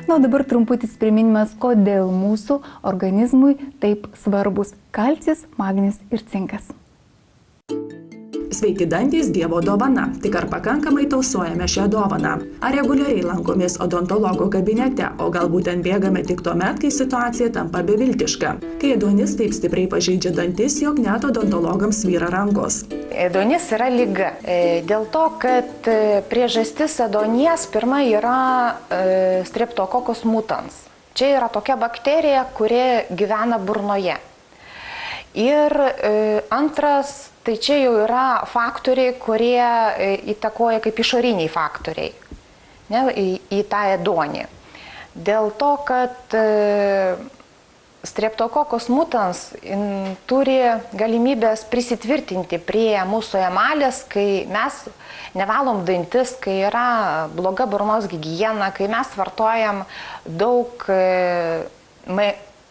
Na, o dabar trumputis priminimas, kodėl mūsų organizmui taip svarbus kalcis, magnis ir cinkas. Sveiki dantys Dievo dovana. Tik ar pakankamai tausojame šią dovaną? Ar reguliariai lankomės odontologo kabinete, o galbūt ten bėgame tik tuomet, kai situacija tampa beviltiška? Kai ėduonis taip stipriai pažeidžia dantis, jog net odontologams svyra rankos. Ėduonis yra liga. Dėl to, kad priežastis ėduonies pirma yra Streptococcus mutans. Čia yra tokia bakterija, kuri gyvena burnoje. Ir antras, tai čia jau yra faktoriai, kurie įtakoja kaip išoriniai faktoriai, ne, į tą ėduonį. Dėl to, kad Streptococcus mutans turi galimybės prisitvirtinti prie mūsų emalės, kai mes nevalom dantis, kai yra bloga burnos higiena, kai mes vartojam daug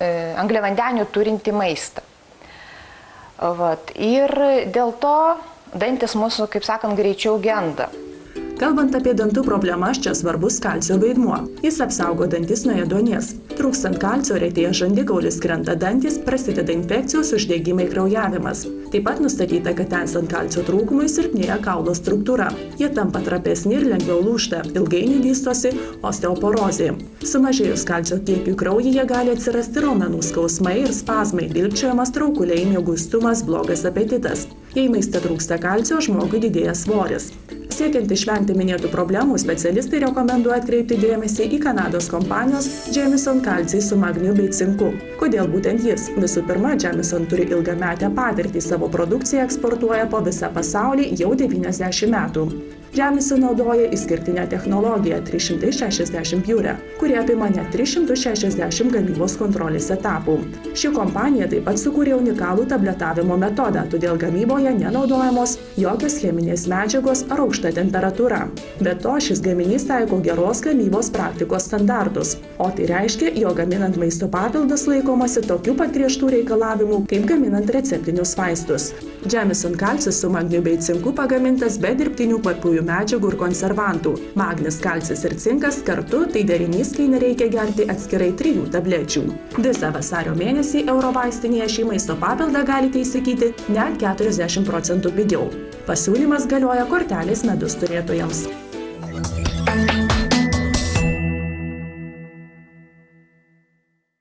angliavandenių turintį maistą. Vat. Ir dėl to dantis mūsų, kaip sakant, greičiau genda. Kalbant apie dantų problemas, čia svarbus kalcio vaidmuo. Jis apsaugo dantis nuo ėduonies. Trūkstant kalcio retėja žandikaulis, krenta dantys, prasideda infekcijos, uždegimai, kraujavimas. Taip pat nustatyta, kad esant kalcio trūkumui silpnėja kaulo struktūra. Jie tampa trapesni ir lengviau lūžta, ilgainiui vystosi osteoporozė. Sumažėjus kalcio kiekiui kraujyje gali atsirasti raumenų skausmai ir spazmai, dilgčiojimas, traukuliai, mieguistumas, blogas apetitas. Jei maiste trūksta kalcio, žmogui didėja svoris. Siekiant išvengti minėtų problemų, specialistai rekomenduoja atkreipti dėmesį į Kanados kompanijos Jamieson kalcį su magniu bei cinku. Kodėl būtent jis? Visų pirma, Jamieson turi ilgametę patirtį, savo produkciją eksportuoja po visą pasaulį jau 90 metų. Jamieson naudoja išskirtinę technologiją 360 Pure, kuri apima net 360 gamybos kontrolės etapų. Ši kompanija taip pat sukūrė unikalų tabletavimo metodą, todėl gamyboje nenaudojamos jokios cheminės medžiagos ar aukšta temperatūra. Be to, šis gaminys taiko geros gamybos praktikos standartus, o tai reiškia, jog gaminant maisto papildus laikomasi tokių pat griežtų reikalavimų, kaip gaminant receptinius vaistus. Jamieson kalcis su magniu bei cinku pagamintas be dirbtinių kvapiųjų medžiagų ir konservantų. Magnis, kalcis ir cinkas kartu tai derinys, kai nereikia gerti atskirai 3 tablečių. Visą vasario mėnesį Eurovaistinėje šį maisto papildą galite įsigyti net 40% pigiau. Pasiūlymas galioja kortelės medus turėtojams.